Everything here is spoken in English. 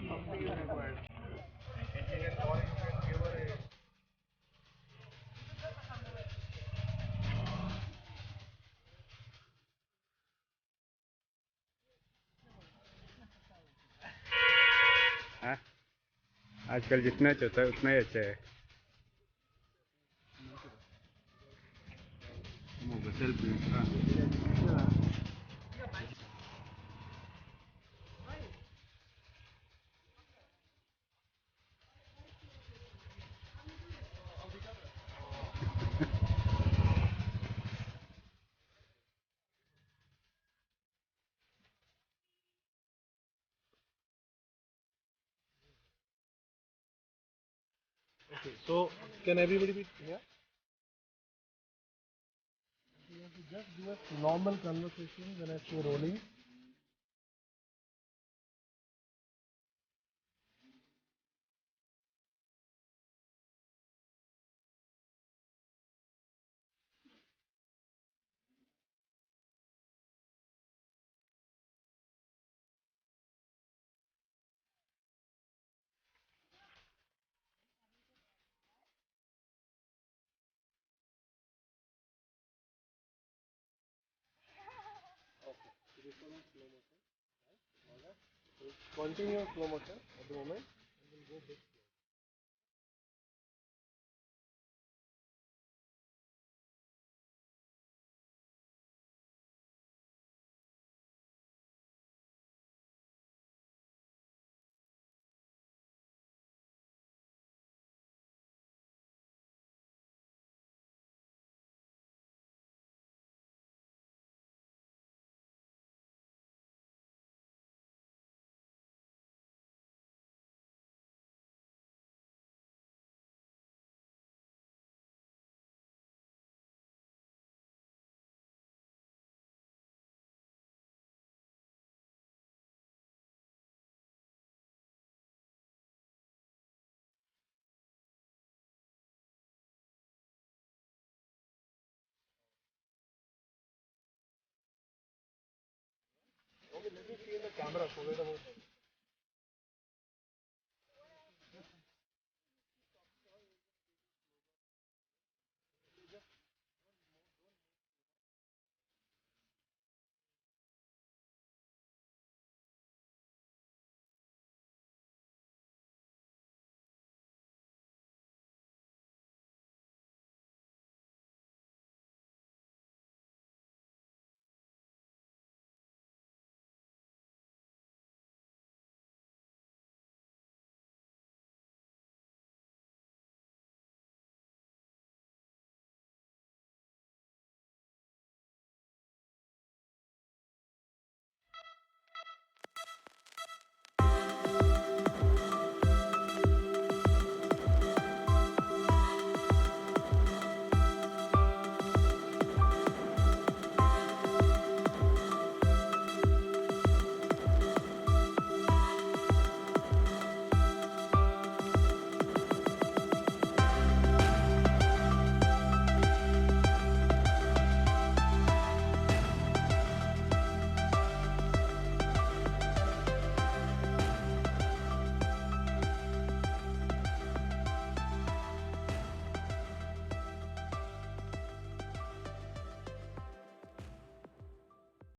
Something is required. Or you can give her a. हाँ, आजकल जितना होता है उतना ही अच्छा है। सेल्फी हाँ। Okay, so can everybody be here? You have to just do a normal conversation when I say rolling. Continue slow motion at the moment. Okay, let me see in the camera. Forget about that.